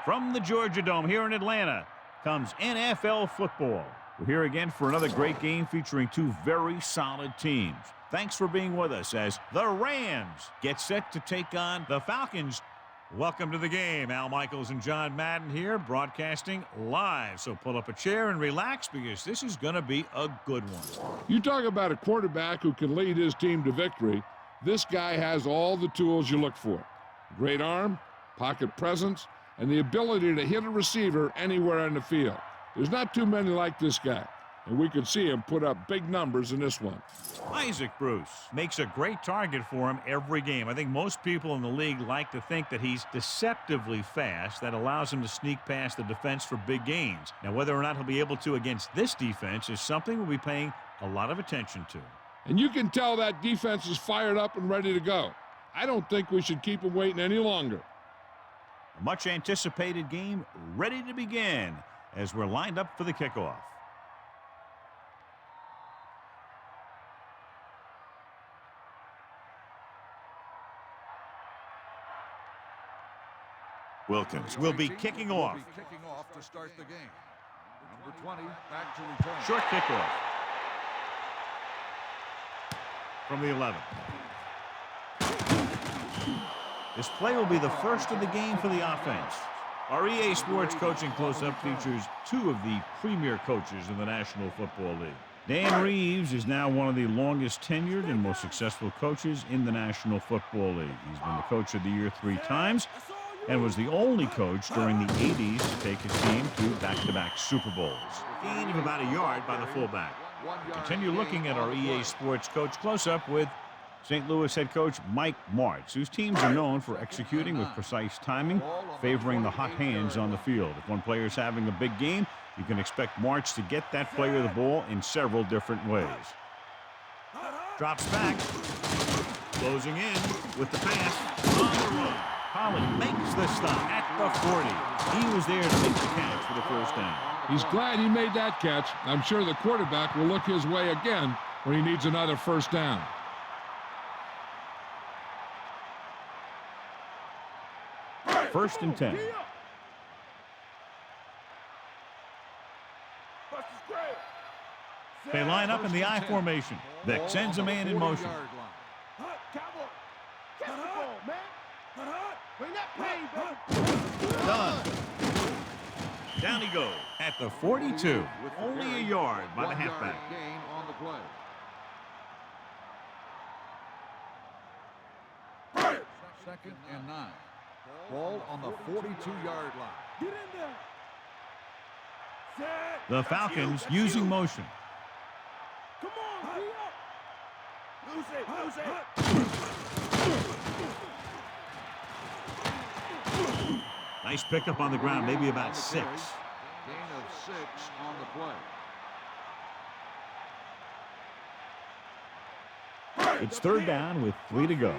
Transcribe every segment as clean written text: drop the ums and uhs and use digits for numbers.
From the Georgia Dome here in Atlanta comes NFL football. We're here again for another great game featuring two very solid teams. Thanks for being with us as the Rams get set to take on the Falcons. Welcome to the game. Al Michaels and John Madden here, broadcasting live. So pull up a chair and relax because this is going to be a good one. You talk about a quarterback who can lead his team to victory. This guy has all the tools you look for. Great arm, pocket presence, and the ability to hit a receiver anywhere on the field. There's not too many like this guy, and we could see him put up big numbers in this one. Isaac Bruce makes a great target for him every game. I think most people in the league like to think that he's deceptively fast. That allows him to sneak past the defense for big gains. Now, whether or not he'll be able to against this defense is something we'll be paying a lot of attention to. And you can tell that defense is fired up and ready to go. I don't think we should keep him waiting any longer. A much anticipated game ready to begin as we're lined up for the kickoff. Wilkins will be kicking off. Kicking off to start the game. Number 20 back to return. Short kickoff from the 11. This play will be the first of the game for the offense. Our EA Sports Coaching Close-Up features two of the premier coaches in the National Football League. Dan Reeves is now one of the longest tenured and most successful coaches in the National Football League. He's been the Coach of the Year 3 times and was the only coach during the 80s to take his team to back-to-back Super Bowls. Gain of about a yard by the fullback. Continue looking at our EA Sports Coach Close-Up with St. Louis head coach Mike Martz, whose teams are known for executing with precise timing, favoring the hot hands on the field. If one player is having a big game, you can expect Martz to get that player the ball in several different ways. Drops back, closing in with the pass on the run. Holland makes the stop at the 40. He was there to make the catch for the first down. He's glad he made that catch. I'm sure the quarterback will look his way again when he needs another first down. First and 10. They line up in the I formation. Vic sends a man in motion. Done. Down he goes at the 42. Only a yard by the halfback. Second and 9. Ball on the 42-yard line. Get in there. The Falcons using motion. Come on, hurry up. Lose it. Nice pickup on the ground, maybe about 6. Gain of 6 on the play. It's third down with 3 to go.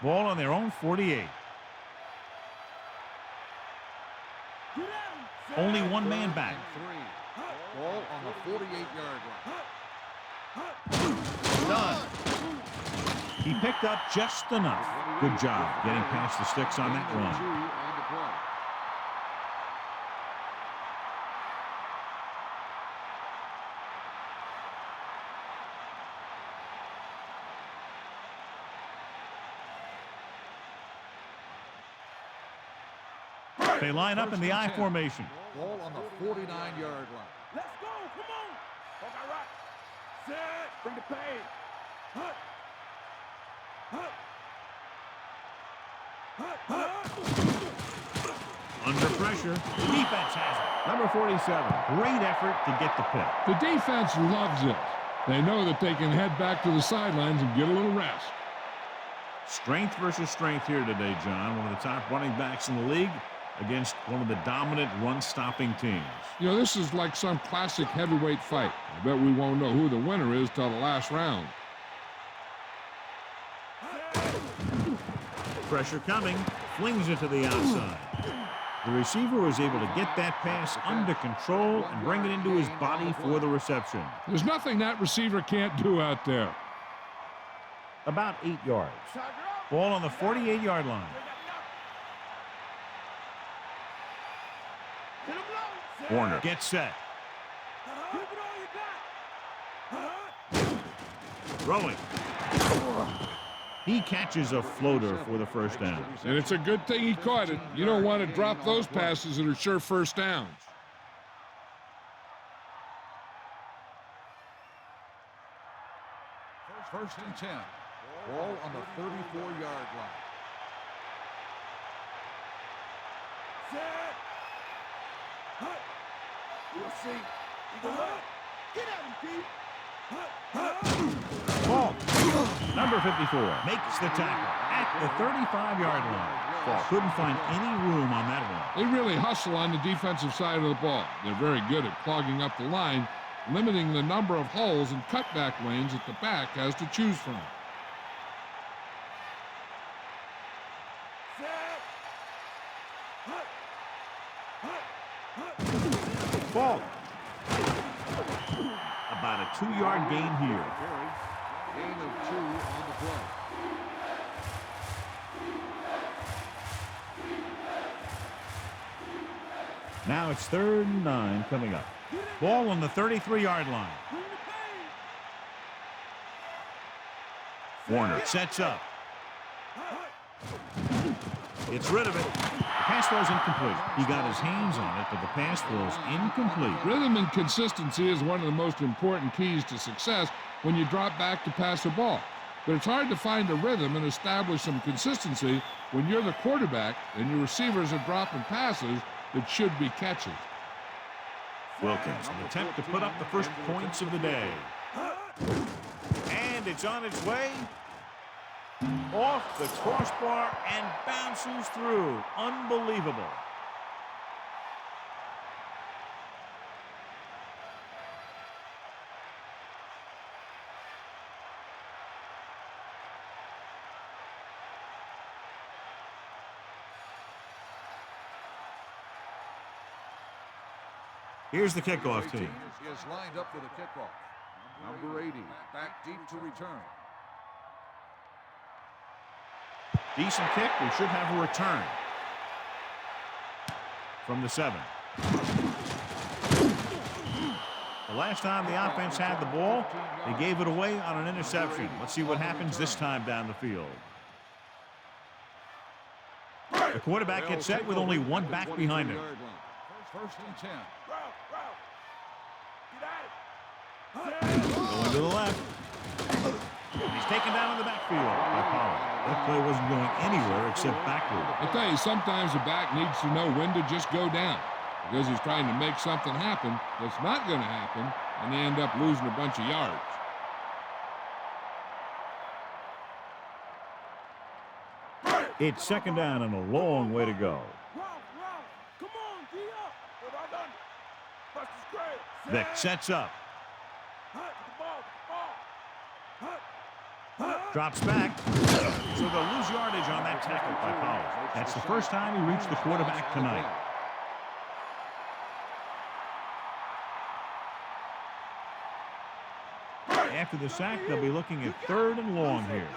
Ball on their own 48. Only one man back. Ball on the 48-yard line. Done. He picked up just enough. Good job getting past the sticks on that run. They line up in the I formation. Ball on the 49-yard line. Let's go. Come on. Okay, right. Set. Bring the pain. Hut. Under pressure. The defense has it. Number 47. Great effort to get the pick. The defense loves it. They know that they can head back to the sidelines and get a little rest. Strength versus strength here today, John. One of the top running backs in the league against one of the dominant run-stopping teams. You know, this is like some classic heavyweight fight. I bet we won't know who the winner is till the last round. Pressure coming, flings it to the outside. The receiver was able to get that pass under control and bring it into his body for the reception. There's nothing that receiver can't do out there. About 8 yards. Ball on the 48-yard line. Warner gets set. Give it all you got. Throwing. He catches a floater for the first down. And it's a good thing he caught it. You don't want to drop those passes that are sure first downs. First and 10. Ball on the 34-yard line. Set. Hut. We'll see. Eagle up. Get at him, Pete. Hut. Ball. Number 54 makes the tackle at the 35-yard line. Ball couldn't find any room on that one. They really hustle on the defensive side of the ball. They're very good at clogging up the line, limiting the number of holes and cutback lanes that the back has to choose from. Set. Hut. Ball. About a 2-yard gain here. Gain of 2 on the play. Now it's 3rd and 9 coming up. Ball on the 33-yard line. Warner sets up. It's rid of it. The pass was incomplete. He got his hands on it, but the pass was incomplete. Rhythm and consistency is one of the most important keys to success when you drop back to pass a ball. But it's hard to find a rhythm and establish some consistency when you're the quarterback and your receivers are dropping passes that should be catches. Wilkins, an attempt to put up the first points of the day. And it's on its way. Off the crossbar and bounces through. Unbelievable. Here's the kickoff team. Is lined up for the kickoff. Number 80, back deep to return. Decent kick. We should have a return from the 7. The last time the offense had the ball, they gave it away on an interception. Let's see what happens this time down the field. The quarterback gets set with only one back behind him. First and 10. Going to the left. He's taken down in the backfield by Pollard. That play wasn't going anywhere except backward. I tell you, sometimes the back needs to know when to just go down because he's trying to make something happen that's not going to happen, and they end up losing a bunch of yards. It's second down and a long way to go. Come on, D up. Well done. Bust is great. Vick sets up. Drops back. So they'll lose yardage on that tackle by Pollard. That's the first time he reached the quarterback tonight. After the sack, they'll be looking at 3rd and long here.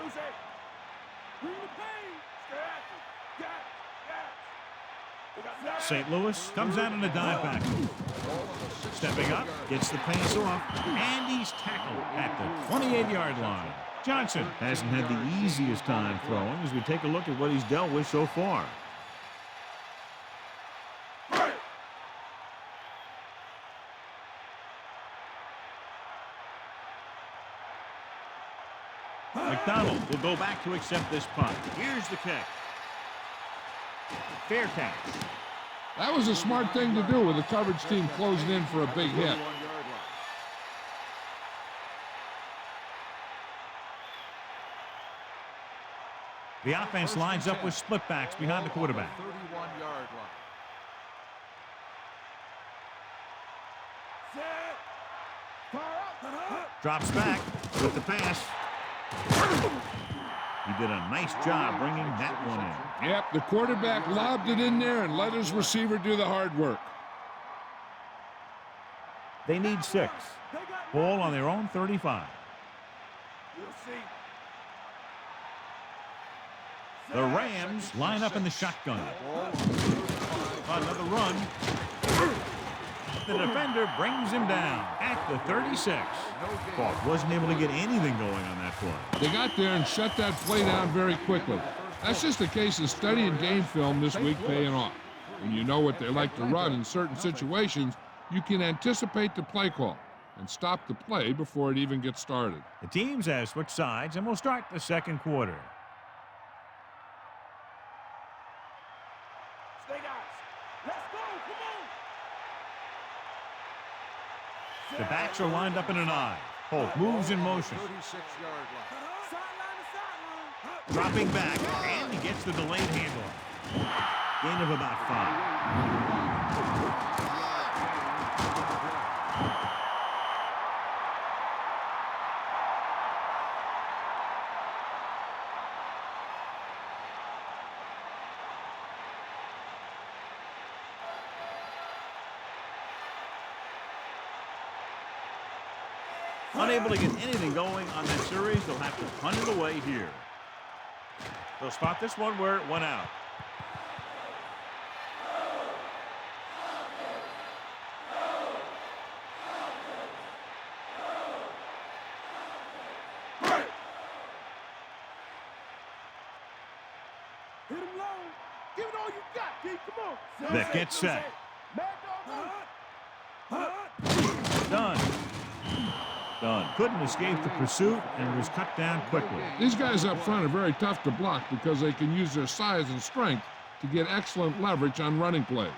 St. Louis comes out in a dive back. Stepping up, gets the pass off, and he's tackled at the 28-yard line. Johnson hasn't had the easiest time throwing as we take a look at what he's dealt with so far. McDonald will go back to accept this punt. Here's the kick. Fair catch. That was a smart thing to do with the coverage team closing in for a big hit. The offense lines up with split backs behind the quarterback. 31-yard line. Drops back with the pass. He did a nice job bringing that one in. Yep, the quarterback lobbed it in there and let his receiver do the hard work. They need 6. Ball on their own 35. The Rams line up in the shotgun. Another run. the defender brings him down at the 36. Falk wasn't able to get anything going on that play. They got there and shut that play down very quickly. That's just a case of studying game film this week paying off. When you know what they like to run in certain situations, you can anticipate the play call and stop the play before it even gets started. The teams have switched sides, and we'll start the second quarter. Stay guys. Let's go. Come on. The backs are lined up in an I. Holt moves in motion. 36-yard line. Sideline to sideline. Dropping back, and he gets the delayed handoff. Gain of about 5. Unable to get anything going on that series, they'll have to punt it away here. They'll spot this one where it went out. Hit him low. Give it all you got, Pete. Come on. That gets set. Mad dog. Done. Couldn't escape the pursuit and was cut down quickly. These guys up front are very tough to block because they can use their size and strength to get excellent leverage on running plays.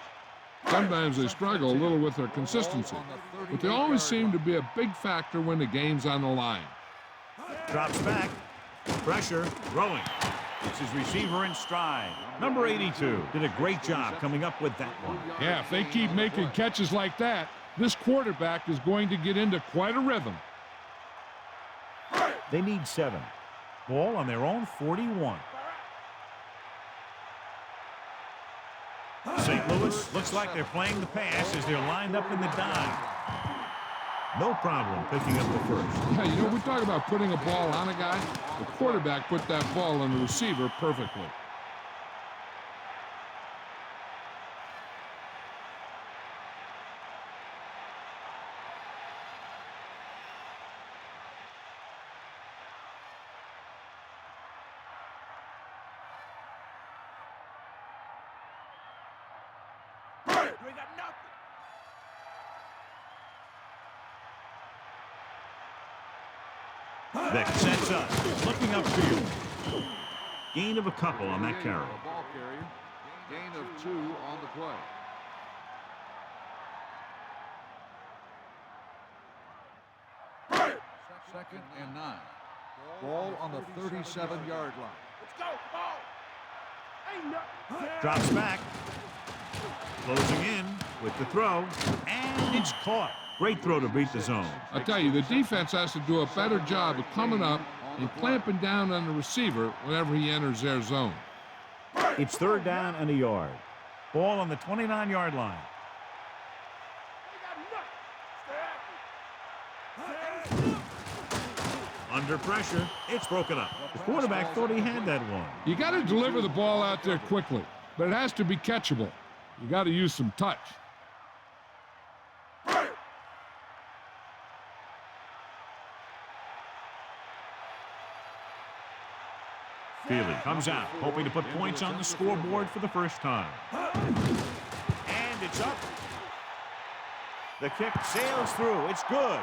Sometimes they struggle a little with their consistency, but they always seem to be a big factor when the game's on the line. Drops back. Pressure. Throwing. It's his receiver in stride. Number 82 did a great job coming up with that one. Yeah, if they keep making catches like that, this quarterback is going to get into quite a rhythm. They need 7. Ball on their own 41. St. Louis looks like they're playing the pass as they're lined up in the dive. No problem picking up the first. Yeah, you know, we talk about putting a ball on a guy. The quarterback put that ball on the receiver perfectly. You ain't got nothing. Vick sets up, looking upfield. Gain of a couple on that carry. Ball carrier. Gain of 2 on the play. Second and 9. Ball on the 37-yard line. Let's go. Ball. Ain't nothing. Drops back. Closing in with the throw, and it's caught. Great throw to beat the zone. I tell you, the defense has to do a better job of coming up and clamping down on the receiver whenever he enters their zone. It's 3rd down and a yard. Ball on the 29-yard line. Under pressure, it's broken up. The quarterback thought he had that one. You got to deliver the ball out there quickly, but it has to be catchable. You got to use some touch. Feely comes out, hoping to put points on the scoreboard for the first time. And it's up. The kick sails through. It's good.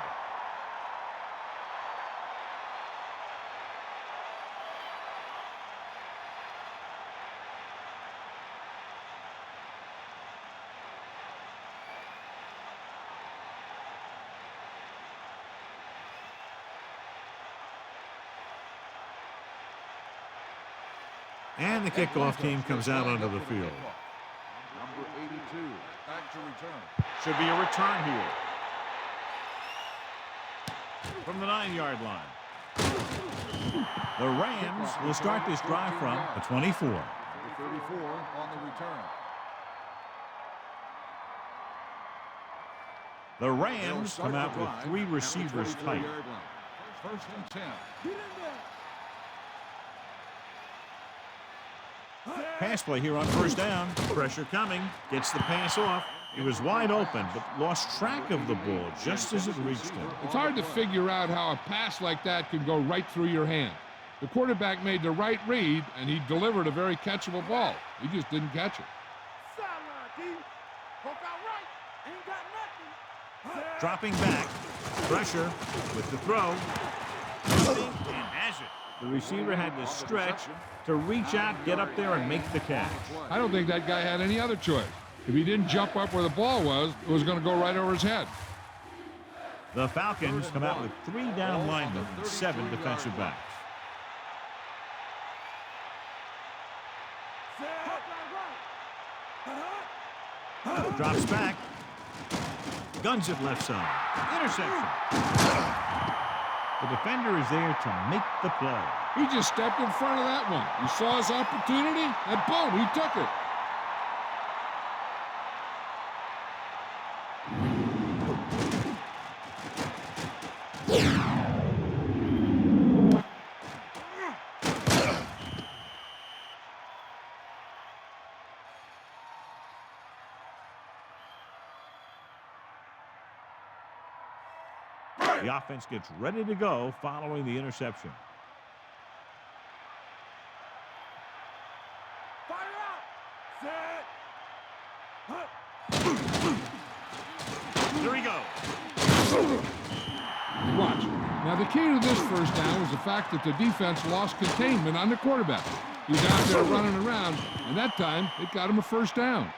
And the kickoff team comes out onto the field. Number 82, back to return. Should be a return here. From the 9-yard line. The Rams will start this drive from the 24. Number 34 on the return. The Rams come out with 3 receivers tight. First and 10. Get in there. Pass play here on first down. Pressure coming. Gets the pass off. He was wide open, but lost track of the ball just as it reached him. It's hard to figure out how a pass like that can go right through your hand. The quarterback made the right read, and he delivered a very catchable ball. He just didn't catch it. Sideline, D. Poke out right. Ain't got nothing. Dropping back. Pressure with the throw. And has it. The receiver had to stretch to reach out, get up there, and make the catch. I don't think that guy had any other choice. If he didn't jump up where the ball was, it was going to go right over his head. The Falcons come out with 3 down linemen and 7 defensive backs. Drops back. Guns it left side. Interception. The defender is there to make the play. He just stepped in front of that one. He saw his opportunity, and boom, he took it. The offense gets ready to go following the interception. Fire out. Set. Here we go. Watch. Now, the key to this first down was the fact that the defense lost containment on the quarterback. He's out there running around, and that time, it got him a first down.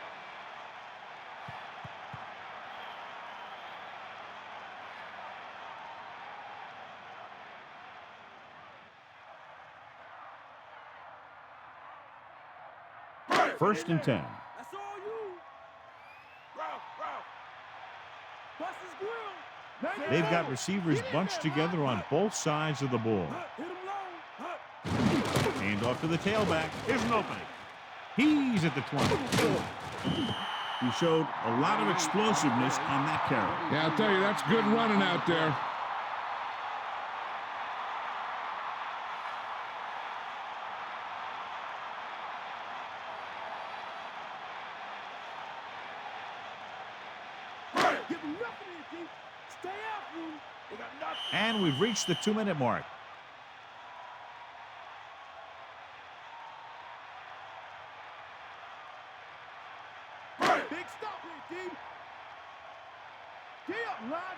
First and 10. That's all you. Ralph. Bust his grill. They've got receivers bunched together on both sides of the ball. Hit him low. Hand off to the tailback. Here's an opening. He's at the 20. He showed a lot of explosiveness on that carry. Yeah, I'll tell you, that's good running out there. Give him nothing here, D. Stay out, you. They got nothing. And we've reached the 2-minute mark. Big stop here, D. Get up, lad.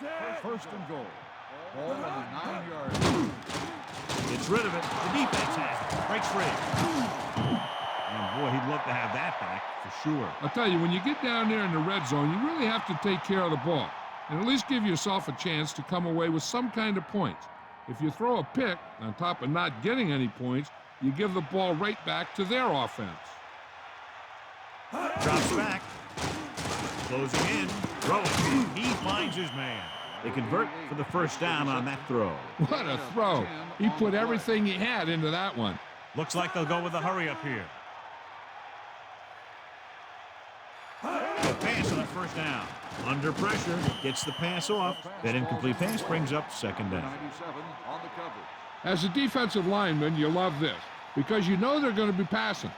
Set. First and goal. Ball on the 9-yard line. Gets rid of it. The defense has it. Breaks free. And boy, he'd love to have that back for sure. I'll tell you, when you get down there in the red zone, you really have to take care of the ball and at least give yourself a chance to come away with some kind of points. If you throw a pick, on top of not getting any points, you give the ball right back to their offense. Drops back. Closing in. Throwing. He finds his man. They convert for the first down on that throw. What a throw. He put everything he had into that one. Looks like they'll go with a hurry up here. The pass on the first down. Under pressure. Gets the pass off. That incomplete pass brings up second down. 97 on the cover. As a defensive lineman, you love this because you know they're going to be passing.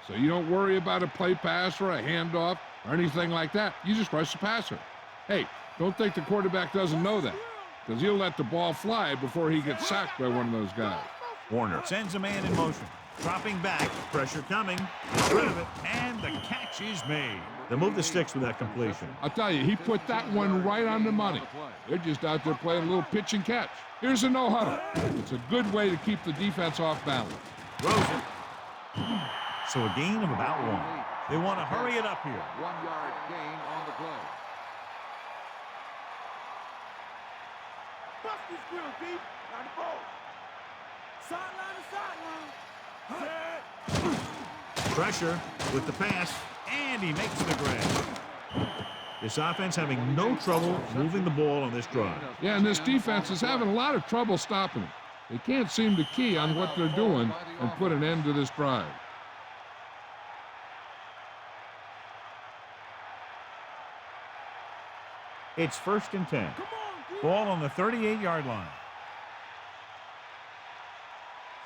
So you don't worry about a play pass or a handoff or anything like that. You just rush the passer. Hey, don't think the quarterback doesn't know that because he'll let the ball fly before he gets sacked by one of those guys. Warner sends a man in motion. Dropping back. Pressure coming. Gets rid of it. And the catch is made. They'll move the sticks with that completion. I'll tell you, he put that one right on the money. They're just out there playing a little pitch and catch. Here's a no-huddle. It's a good way to keep the defense off balance. Throws it. So a gain of about 1. They want to hurry it up here. 1-yard gain on the play. Bust his grill, D. Got the ball. Sideline to sideline. Set. Pressure with the pass, and he makes the grab. This offense having no trouble moving the ball on this drive. Yeah, and this defense is having a lot of trouble stopping them. They can't seem to key on what they're doing and put an end to this drive. It's first and 10. Come on, D. Ball on the 38-yard line.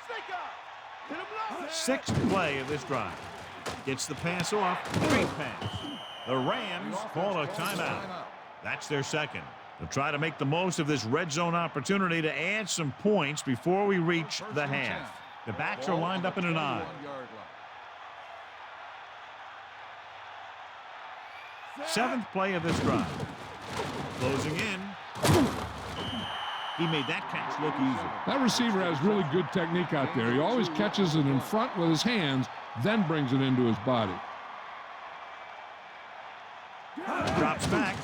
Snake out. Sixth play of this drive. Gets the pass off. Great pass. The Rams call a timeout. That's their second. They'll try to make the most of this red zone opportunity to add some points before we reach the half. The backs are lined up in an I. Seventh play of this drive. Closing in. He made that catch look easy. That receiver has really good technique out there. He always catches it in front with his hands, then brings it into his body. Drops back.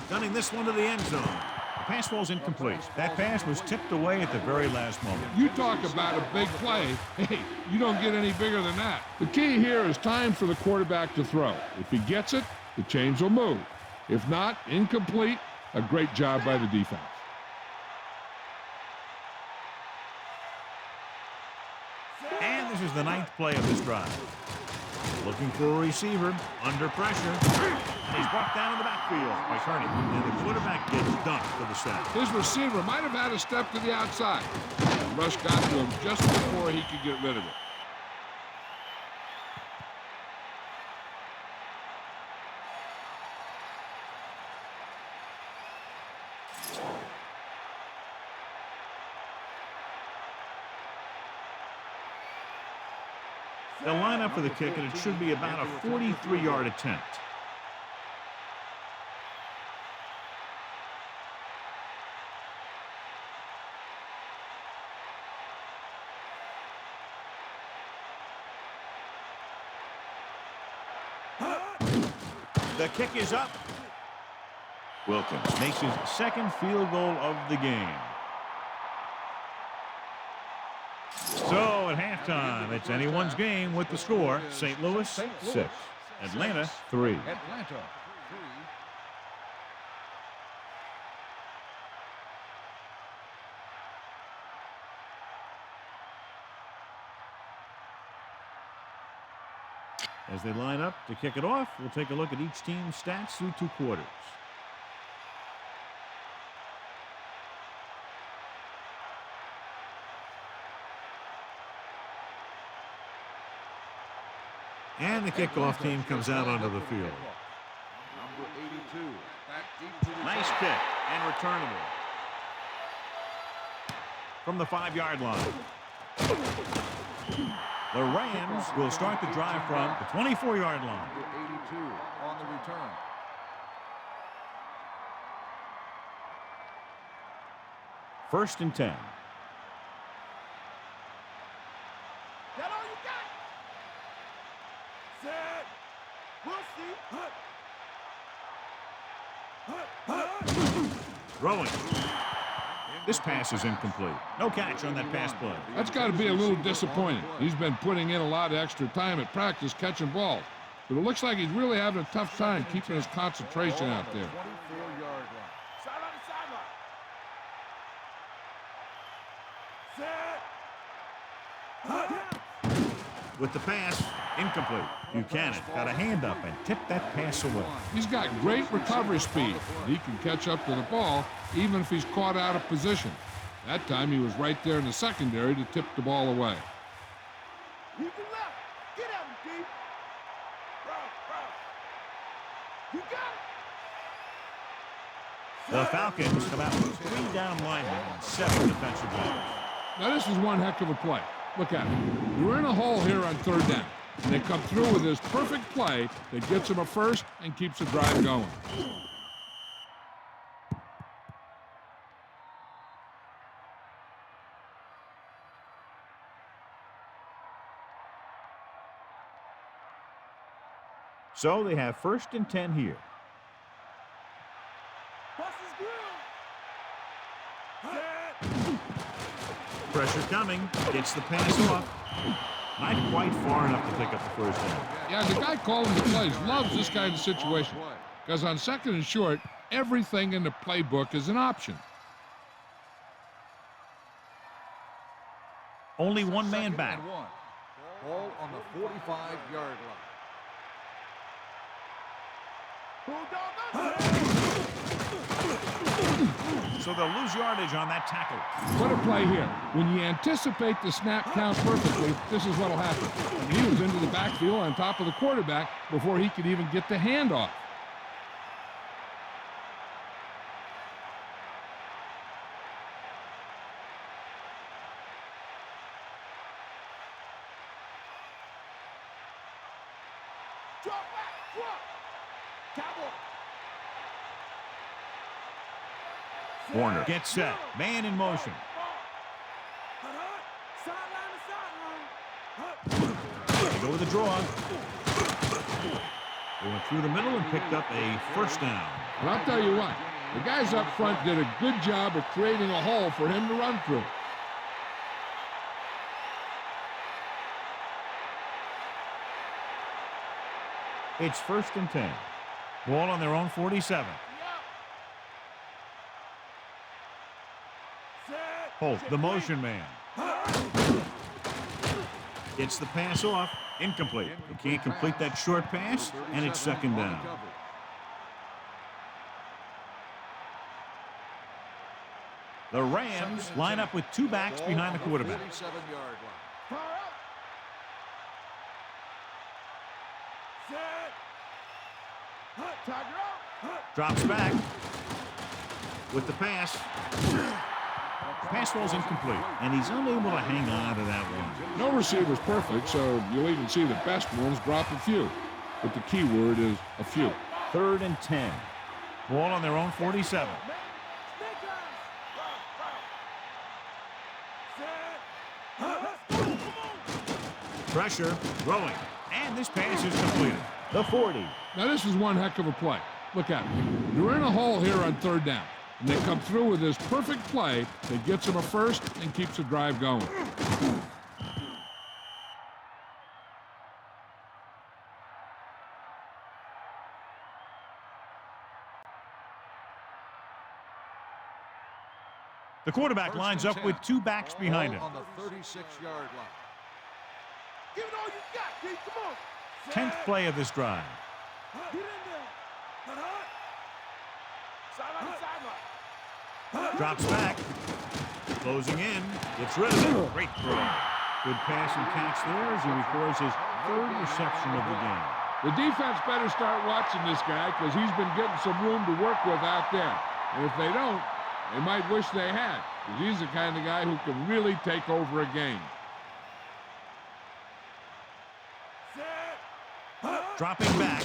Gunning this one to the end zone. The pass ball's incomplete. That pass was tipped away at the very last moment. You talk about a big play. Hey, you don't get any bigger than that. The key here is time for the quarterback to throw. If he gets it, the chains will move. If not, incomplete. A great job by the defense. And this is the ninth play of this drive. Looking for a receiver, under pressure. And he's brought down in the backfield by Kearney. And the quarterback gets dunked for the sack. His receiver might have had a step to the outside. The rush got to him just before he could get rid of it. They'll line up for the kick, and it should be about a 43-yard attempt. The kick is up. Wilkins makes his second field goal of the game. So at halftime, it's anyone's game with the score. St. Louis 6, Atlanta 3. As they line up to kick it off, we'll take a look at each team's stats through two quarters. And the kickoff team comes out onto the field. Nice kick and returnable. From the 5-yard line. The Rams will start the drive from the 24-yard line. 82 on the return. First and 10. That all you got? Set. We'll see. Throwing. This pass is incomplete. No catch on that pass play. That's got to be a little disappointing. He's been putting in a lot of extra time at practice catching balls. But it looks like he's really having a tough time keeping his concentration out there. 24-yard line. Sideline to sideline. Set. With the pass, incomplete. Buchanan got a hand up and tipped that pass away. He's got great recovery speed. He can catch up to the ball even if he's caught out of position. That time he was right there in the secondary to tip the ball away. You can left. Get at him, D. You got it. The Falcons come out with 3 down linemen and 7 defensive players. Now this is one heck of a play. Look at it. We're in a hole here on third down. And they come through with this perfect play that gets them a first and keeps the drive going. So they have first and 10 here. Bust his grill. Set. Pressure coming. Gets the pass off. Not quite far enough to pick up the first down. Yeah, the guy calling the plays loves this kind of situation. Because on second and short, everything in the playbook is an option. Only one man back. Ball on the 45-yard line. Bulldog. So they'll lose yardage on that tackle. What a play here. When you anticipate the snap count perfectly, this is what will happen. And he was into the backfield on top of the quarterback before he could even get the handoff. Drop back, drop. Cowboy. Warner gets set. Man in motion. They go with the draw. They went through the middle and picked up a first down. And I'll tell you what, the guys up front did a good job of creating a hole for him to run through. It's 1st and 10. Ball on their own 47. Holt, the motion man. Gets the pass off. Incomplete. He can't complete that short pass, and it's 2nd down. The Rams line up with 2 backs behind the quarterback. Drops back with the pass. Pass falls incomplete, and he's unable to hang on to that one. No receiver's perfect, so you'll even see the best ones drop a few. But the key word is a few. 3rd and 10. Ball on their own 47. Pressure, throwing, and this pass is completed. The 40. Now this is one heck of a play. Look at it. You're in a hole here on 3rd down. And they come through with this perfect play that gets them a first and keeps the drive going. The quarterback lines up with 2 backs behind him. On the 36-yard line. Give it all you got, Keith. Come on. 10th play of this drive. Get in there. Sideline, sideline. Drops back. Closing in. Gets rid of it. Great throw. Good pass and catch there as he records his 3rd reception of the game. The defense better start watching this guy because he's been getting some room to work with out there. And if they don't, they might wish they had, because he's the kind of guy who can really take over a game. Dropping back.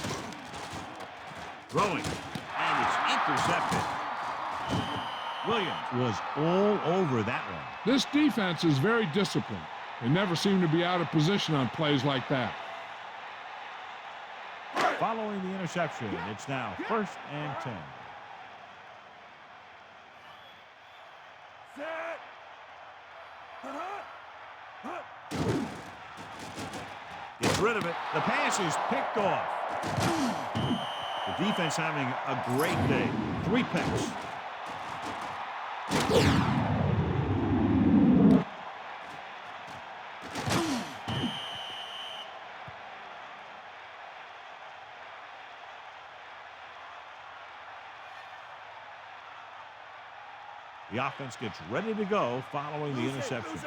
Throwing. And it's intercepted. Williams was all over that one. This defense is very disciplined. They never seem to be out of position on plays like that. Following the interception, it's now 1st and 10. Gets rid of it. The pass is picked off. The defense having a great day. 3 picks. The offense gets ready to go following the interception.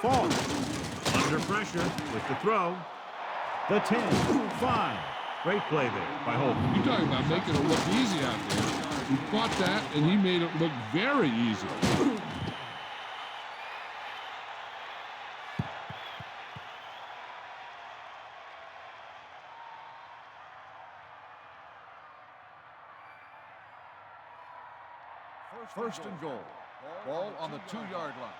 Falls under pressure with the throw. The 10, 5. Great play there by Holt. You're talking about making it look easy out there. He caught that, and he made it look very easy. First and goal. Ball on the 2-yard line.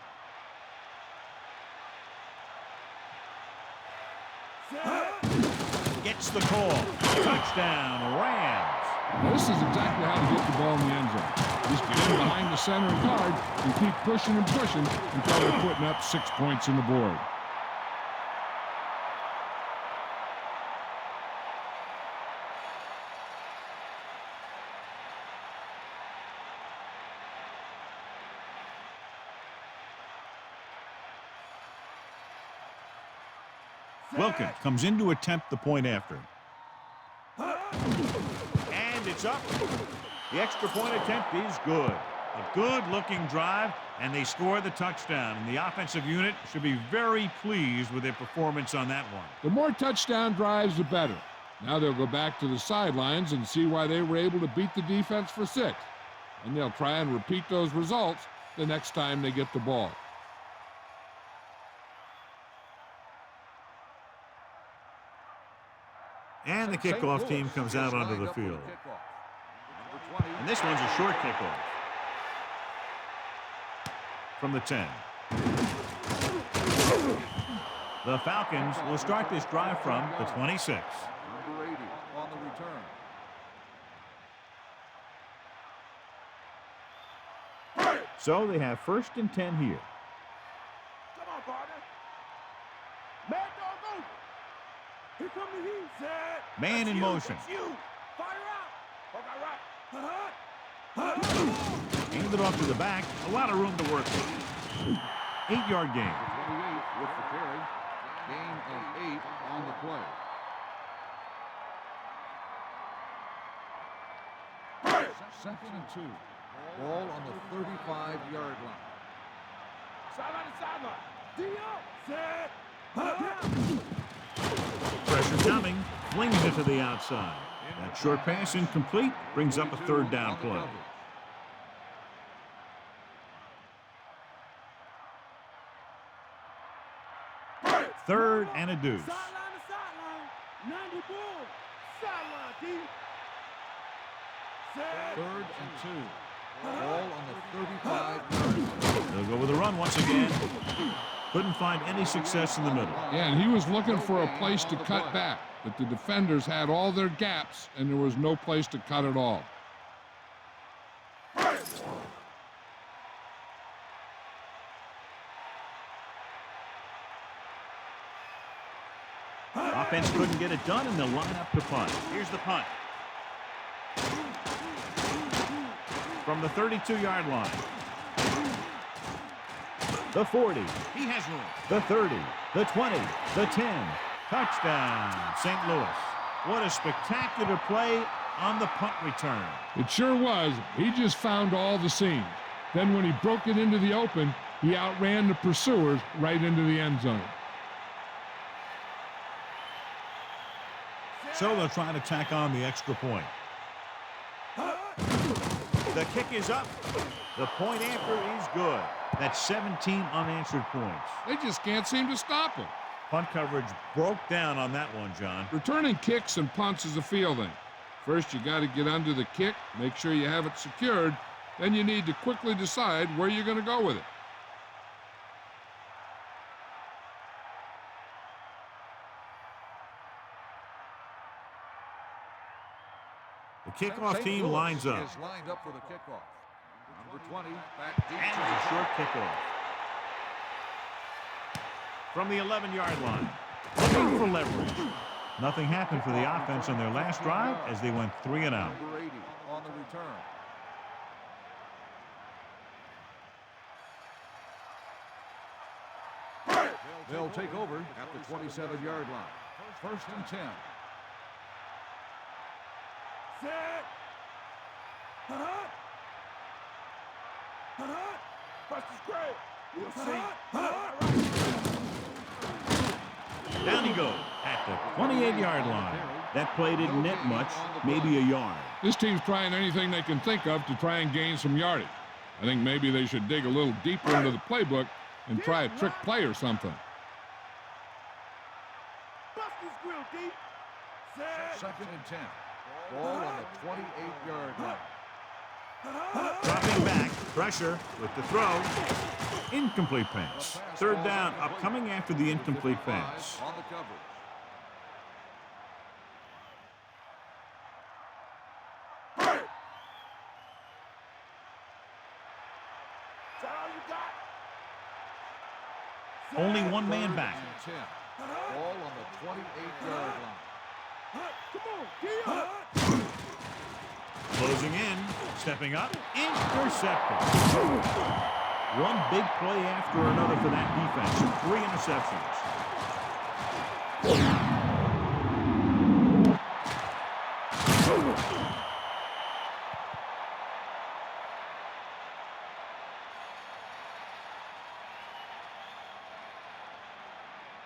Gets the call. Touchdown, Rams. Now, this is exactly how to get the ball in the end zone. Just get in behind the center and guard and keep pushing and pushing until they're putting up 6 points on the board. Wilkins comes in to attempt the point after. And it's up. The extra point attempt is good. A good-looking drive, and they score the touchdown. And the offensive unit should be very pleased with their performance on that one. The more touchdown drives, the better. Now they'll go back to the sidelines and see why they were able to beat the defense for 6. And they'll try and repeat those results the next time they get the ball. And the kickoff team comes out onto the field. And this one's a short kickoff. From the 10. The Falcons will start this drive from the 26. Number 80 on the return. So they have 1st and 10 here. Come on, partner. Mad dog over. Here come the heat. Set. Man That's in you. motion. That's you. Fire out. Okay, right. Hand it off to the back. A lot of room to work with. 8-yard gain. 28 with the carry. Gain of 8 on the play. Second and 2. Ball on the 35-yard line. Sideline to sideline. Set. Pressure coming. Flings it to the outside. That short pass incomplete. Brings up a 3rd down play. 3rd and a deuce. Sideline to sideline. 90 ball. Sideline, D. Set. 3rd and 2. Ball on the 35-yard line. They'll go with a run once again. Couldn't find any success in the middle. Yeah, and he was looking for a place to cut back, but the defenders had all their gaps, and there was no place to cut at all. Offense couldn't get it done, and they'll line up to punt. Here's the punt. From the 32-yard line. The 40. He has room. The 30. The 20. The 10. Touchdown, St. Louis. What a spectacular play on the punt return. It sure was. He just found all the seams. Then when he broke it into the open, he outran the pursuers right into the end zone. So they'll try to tack on the extra point. The kick is up. The point after is good. That's 17 unanswered points. They just can't seem to stop him. Punt coverage broke down on that one, John. Returning kicks and punts is a fielding. First, you got to get under the kick, make sure you have it secured. Then you need to quickly decide where you're going to go with it. The kickoff team lines up. Is lined up for the kickoff. Number 20 back deep. And a short kickoff. From the 11-yard line. Looking for leverage. Nothing happened for the offense on their last drive as they went 3 and out. Number 80 on the return. They'll take over at the 27-yard line. 1st and 10. Set. Bust his grave. We'll see. Down he goes at the 28-yard line. That play didn't net much, maybe a yard. This team's trying anything they can think of to try and gain some yardage. I think maybe they should dig a little deeper into the playbook and try a trick play or something. Bust his grill, D. Set. 2nd and 10. Ball on the 28-yard line. Dropping back, pressure with the throw. Incomplete pass. 3rd down, upcoming after the incomplete pass. On the coverage. Is that all you got? Only one man back. 10. Ball on the 28-yard line. Come on, get up. Closing in, stepping up, intercepted. One big play after another for that defense. 3 interceptions.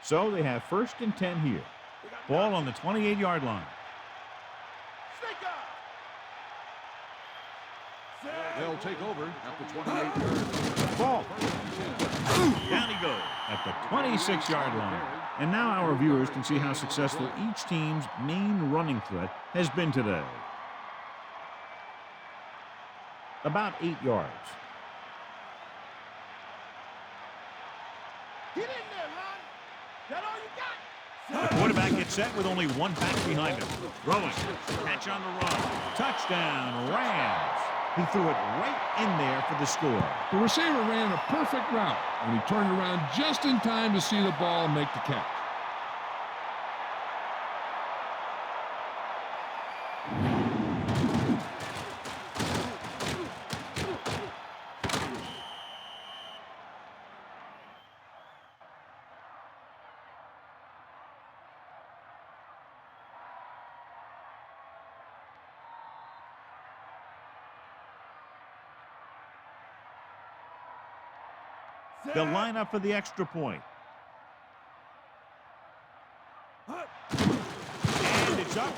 So they have 1st and 10 here. Ball on the 28-yard line. They'll take over at the 28-yard line. Ball. Down he goes at the 26-yard line. And now our viewers can see how successful each team's main running threat has been today. About 8 yards. Get in there, Ron. That all you got? The quarterback gets set with only one back behind him. Throwing. Catch on the run. Touchdown, Rams. He threw it right in there for the score. The receiver ran a perfect route, and he turned around just in time to see the ball and make the catch. They'll line up for the extra point. And it's up.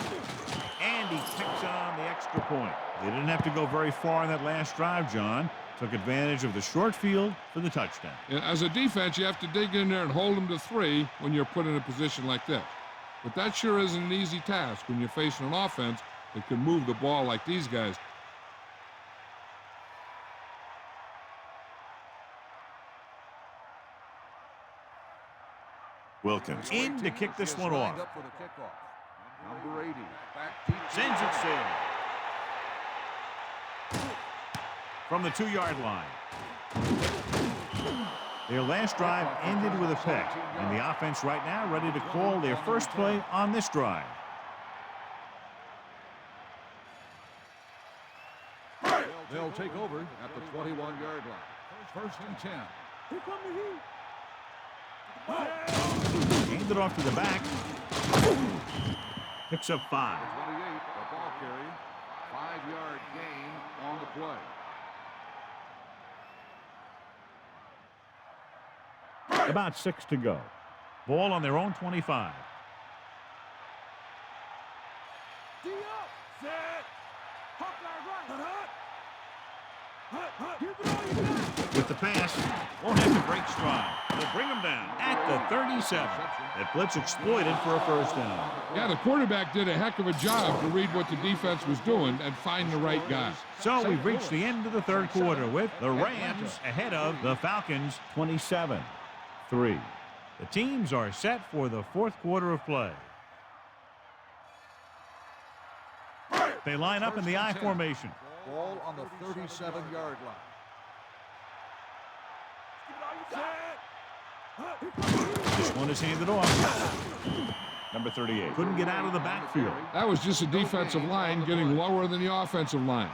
And he picks on the extra point. They didn't have to go very far in that last drive, John. Took advantage of the short field for the touchdown. As a defense, you have to dig in there and hold them to 3 when you're put in a position like this. But that sure isn't an easy task when you're facing an offense that can move the ball like these guys. Wilkins in to kick this one off. Up for the kickoff. Number 80. Back deep. Sends it sail. From the 2-yard line. Their last drive ended with a pick, and the offense right now ready to call their first play on this drive. They'll take over at the 21-yard line. 1st and 10. Here come the heat. Handed off to the back. Picks up 5. 28, the ball carrier. 5-yard gain on the play. About 6 to go. Ball on their own 25. D up. Set. Hawkeye right. Give it all you got. With the pass, won't have to break stride. They'll bring him down at the 37. That blitz exploited for a first down. Yeah, the quarterback did a heck of a job to read what the defense was doing and find the right guy. So we've reached the end of the third quarter with the Rams ahead of the Falcons 27-3. The teams are set for the fourth quarter of play. They line up in the I formation. Ball on the 37-yard line. This one is handed off. Number 38 couldn't get out of the backfield. That was just a defensive line getting lower than the offensive line.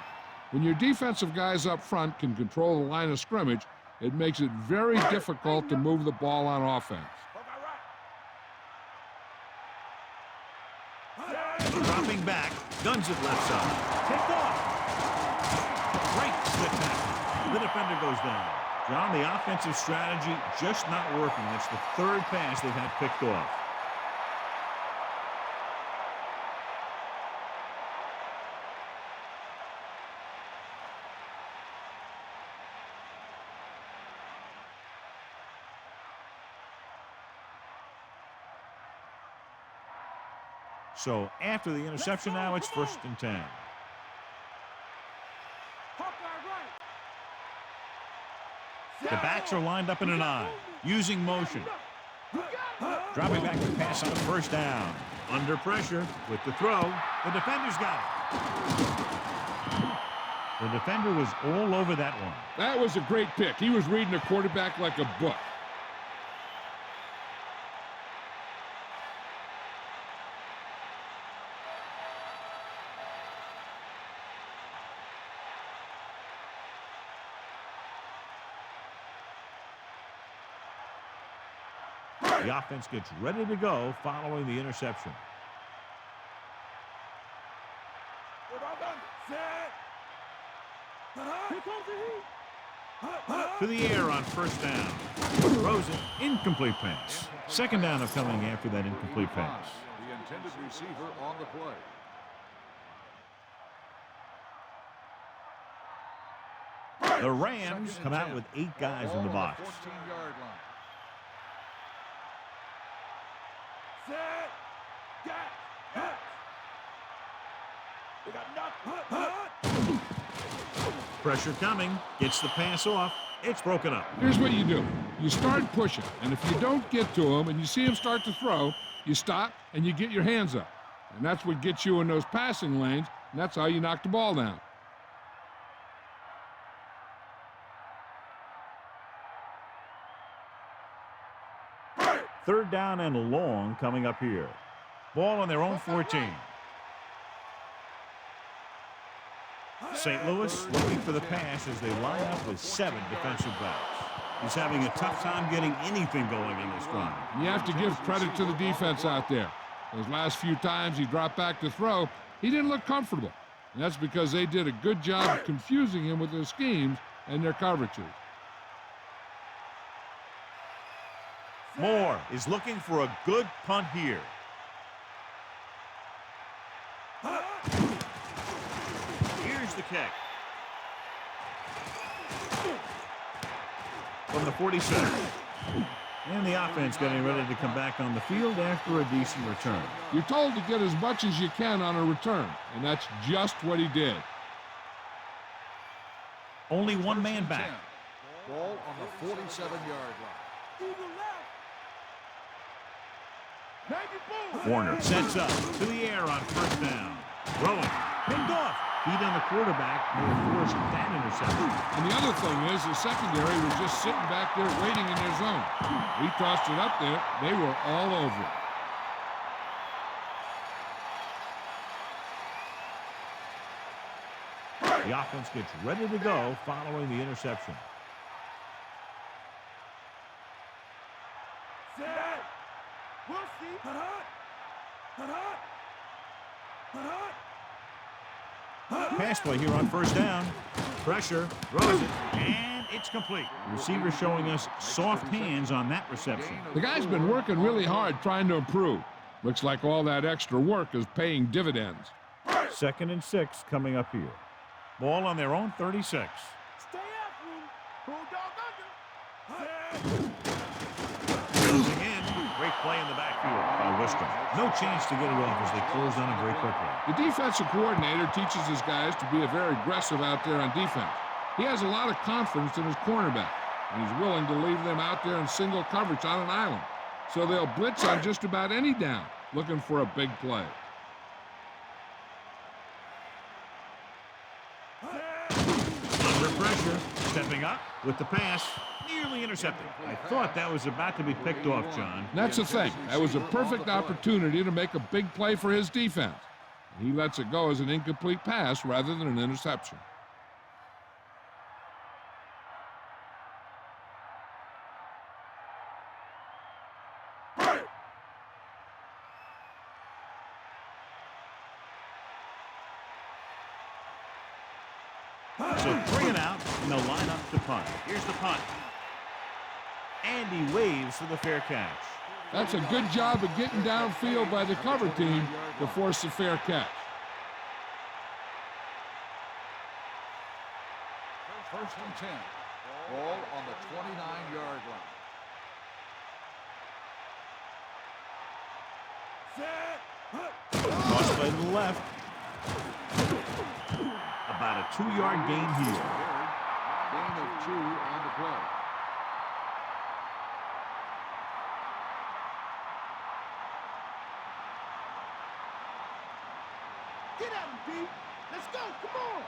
When your defensive guys up front can control the line of scrimmage, it makes it very difficult to move the ball on offense. Dropping back, guns it left side. Picked off. Breaks the tackle. The defender goes down. John, the offensive strategy just not working. That's the third pass they've had picked off. So after the interception now, it's 1st and 10. The backs are lined up in an I, using motion. Dropping back to pass on a first down. Under pressure with the throw. The defender's got it. The defender was all over that one. That was a great pick. He was reading the quarterback like a book. The offense gets ready to go following the interception. Here comes the heat. To the air on first down. Throws it. Incomplete pass. Second down of coming after that incomplete pass. The intended receiver on the play. The Rams come out with 8 guys in the box. 14-yard line. Set. Got. Hut. We got nothing. Pressure coming. Gets the pass off. It's broken up. Here's what you do. You start pushing, and if you don't get to him and you see him start to throw, you stop and you get your hands up. And that's what gets you in those passing lanes, and that's how you knock the ball down. Third down and long coming up here. Ball on their own 14. St. Louis looking for the pass as they line up with 7 defensive backs. He's having a tough time getting anything going in this run. You have to give credit to the defense out there. Those last few times he dropped back to throw, he didn't look comfortable. And that's because they did a good job of confusing him with their schemes and their coverages. Moore is looking for a good punt here. Here's the kick. From the 47. And the offense getting ready to come back on the field after a decent return. You're told to get as much as you can on a return, and that's just what he did. Only one man back. Ball on the 47-yard line. To the left. Maggie Boom. Warner sets up to the air on first down. Throwing. Picked off. Feet on the quarterback may have forced that interception. And the other thing is the secondary was just sitting back there waiting in their zone. He tossed it up there. They were all over it. The offense gets ready to go following the interception. Set. We'll see. Hut. Hut. Hut. Pass play here on first down. Pressure, throws it, and it's complete. The receiver showing us soft hands on that reception. The guy's been working really hard trying to improve. Looks like all that extra work is paying dividends. 2nd and 6 coming up here. Ball on their own 36. Stay after him. Bulldog under. Closing in. Great play in the backfield by Worcester. No chance to get it off as they close on it very quickly. The defensive coordinator teaches his guys to be very aggressive out there on defense. He has a lot of confidence in his cornerback, and he's willing to leave them out there in single coverage on an island. So they'll blitz on just about any down, looking for a big play. Under pressure, stepping up with the pass. Nearly intercepted. I thought that was about to be picked off, John. That's the thing. That was a perfect opportunity to make a big play for his defense. He lets it go as an incomplete pass rather than an interception. So 3 and out, and they'll line up to punt. Here's the punt. And he waves for the fair catch. That's a good job of getting downfield by the cover team to force the fair catch. First and 10. Ball on the 29-yard line. Set. Cross play to the left. About a 2-yard gain here. Gain of 2 on the play. Get at him, Pete. Let's go. Come on.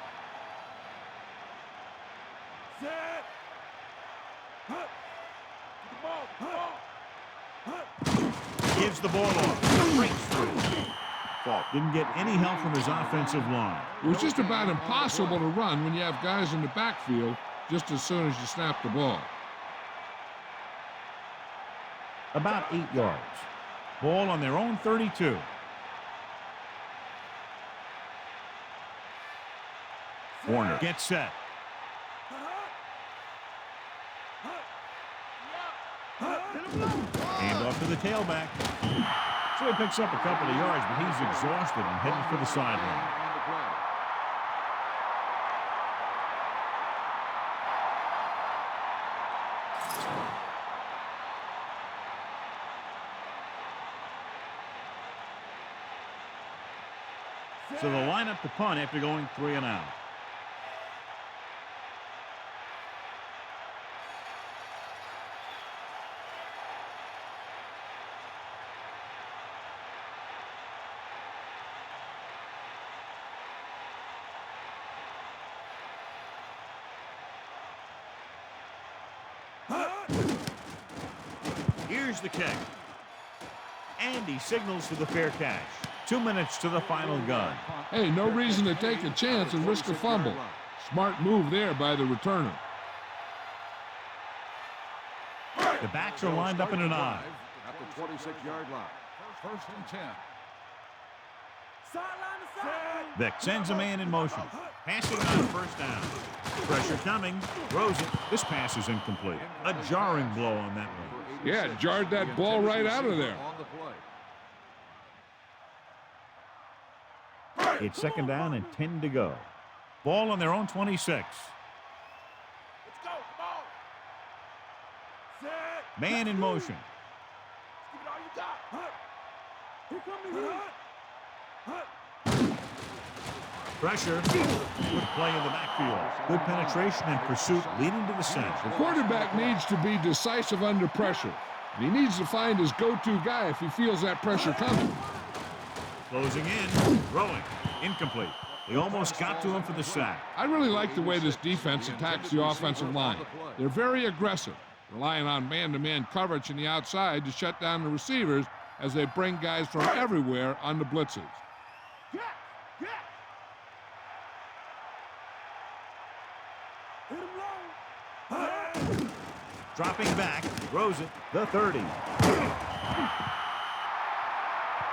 Set. Hut. Get the ball. Hut. Gives the ball off. Breaks through. Fault. Didn't get any help from his offensive line. It was just about impossible to run when you have guys in the backfield just as soon as you snap the ball. About 8 yards. Ball on their own 32. Warner gets set. Hand off to the tailback. So he picks up a couple of yards, but he's exhausted and headed for the sideline. So they'll line up to punt after going 3 and out. Here's the kick. And he signals for the fair catch. 2 minutes to the final gun. Hey, no reason to take a chance and risk a fumble. Smart move there by the returner. The backs are lined up in an I. At the 26-yard line. First and 10. Vick sends a man in motion. Passing on first down. Pressure coming. Throws it. This pass is incomplete. A jarring blow on that one. Yeah, jarred that ball right out of there. It's second down and 10 to go. Ball on their own 26. Let's go. Come on. Set. Man in motion. Give it all you got. Here come the hit. Pressure. Good play in the backfield. Good penetration and pursuit leading to the center. The quarterback needs to be decisive under pressure. He needs to find his go-to guy if he feels that pressure coming. Closing in. Throwing. Incomplete. They almost got to him for the sack. I really like the way this defense attacks the offensive line. They're very aggressive, relying on man-to-man coverage in the outside to shut down the receivers as they bring guys from everywhere on the blitzes. Hit him low. Dropping back. Throws it. The 30.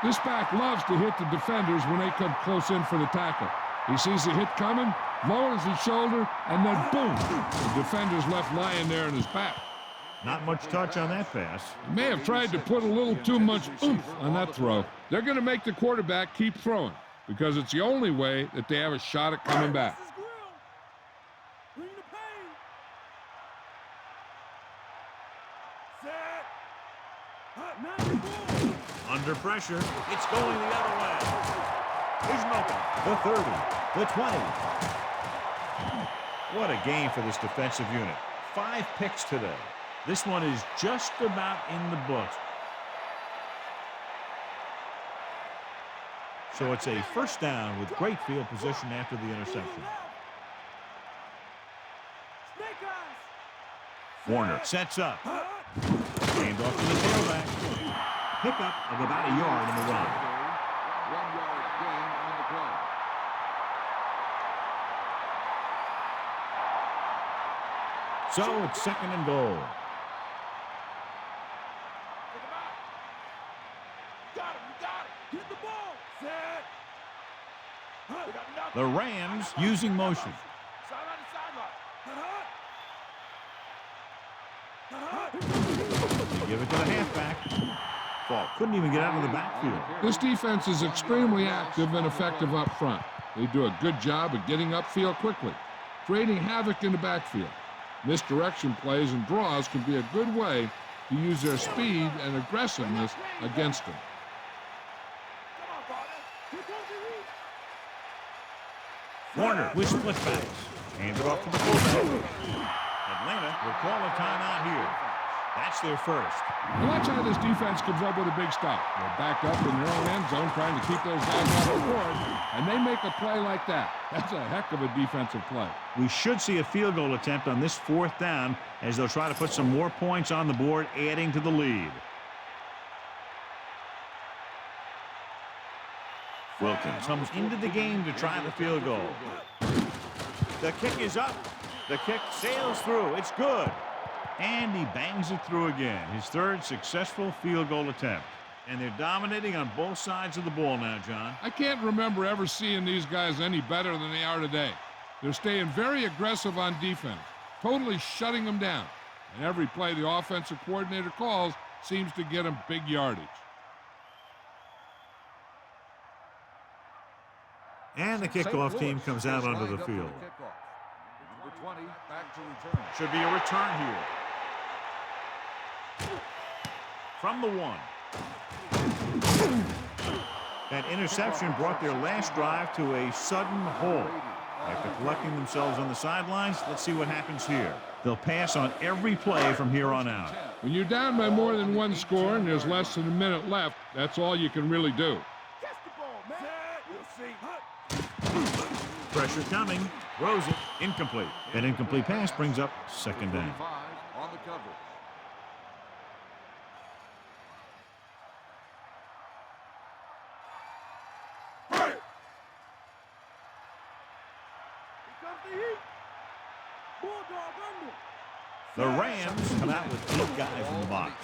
This back loves to hit the defenders when they come close in for the tackle. He sees the hit coming, lowers his shoulder, and then boom, the defender's left lying there in his back. Not much touch on that pass. He may have tried to put a little too much oomph on that throw. They're going to make the quarterback keep throwing because it's the only way that they have a shot at coming back. Bring the pain. Set. Under pressure. It's going the other way. Here's an open. The 30. The 20. What a game for this defensive unit. 5 picks today. This one is just about in the books. So it's a first down with great field position after the interception. Warner sets up. Hand off to the tailback. Pickup of about a yard in the run. 1-yard gain on the play. So it's second and goal. Hit the ball. Set. The Rams using motion. Sideline to sideline. They give it to the halfback. Ball couldn't even get out of the backfield. This defense is extremely active and effective up front. They do a good job of getting upfield quickly, creating havoc in the backfield. Misdirection plays and draws can be a good way to use their speed and aggressiveness against them. Warner with split backs. Hand it off to the fullback. Atlanta will call a timeout here. That's their first. And watch how this defense comes up with a big stop. They're backed up in their own end zone trying to keep those guys off the board, and they make a play like that. That's a heck of a defensive play. We should see a field goal attempt on this fourth down as they'll try to put some more points on the board, adding to the lead. Wilkins comes into the game to try the field goal. The kick is up. The kick sails through. It's good. And he bangs it through again. His third successful field goal attempt. And they're dominating on both sides of the ball now, John. I can't remember ever seeing these guys any better than they are today. They're staying very aggressive on defense, totally shutting them down. And every play the offensive coordinator calls seems to get him big yardage. And the kickoff team comes out onto the field. Number 20 back to return. Should be a return here. From the 1. That interception brought their last drive to a sudden halt. After collecting themselves on the sidelines, let's see what happens here. They'll pass on every play from here on out. When you're down by more than one score and there's less than a minute left, that's all you can really do. Catch the ball, man. We'll see. Pressure coming. Throws it. Incomplete. That incomplete pass brings up second down. 45 on the coverage. The Rams come out with 8 guys in the box.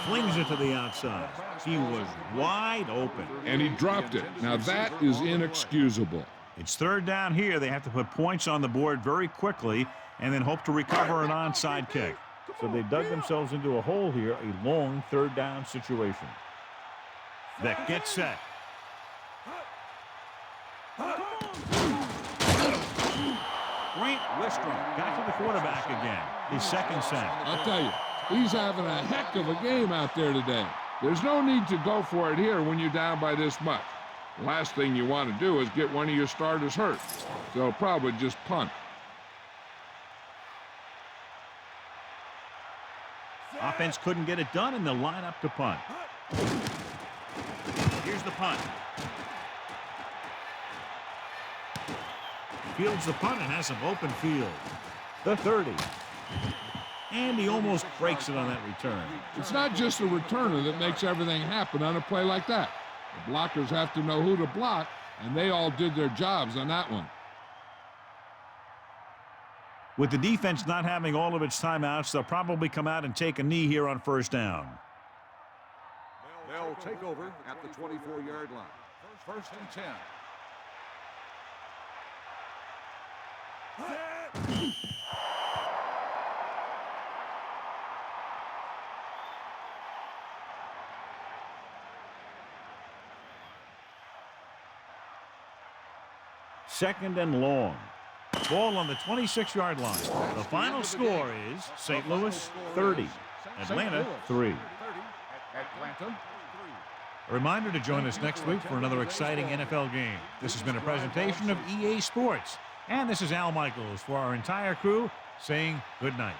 Flings it to the outside. He was wide open. And he dropped it. Now that is inexcusable. It's third down here. They have to put points on the board very quickly and then hope to recover an onside kick. So they dug themselves into a hole here, a long third down situation. That gets set. Grant Wistrom got to the quarterback again. His second sack. I'll tell you, he's having a heck of a game out there today. There's no need to go for it here when you're down by this much. The last thing you want to do is get one of your starters hurt. So probably just punt. Offense couldn't get it done, and they'll line up to punt. Here's the punt. Fields the punt and has some open field. The 30. And he almost breaks it on that return. It's not just the returner that makes everything happen on a play like that. The blockers have to know who to block, and they all did their jobs on that one. With the defense not having all of its timeouts, they'll probably come out and take a knee here on first down. They'll take over at the 24-yard line. First and 10. Second and long. Ball on the 26-yard line. The final score is St. Louis 30, Atlanta 3. A reminder to join us next week for another exciting NFL game. This has been a presentation of EA Sports. And this is Al Michaels for our entire crew saying good night.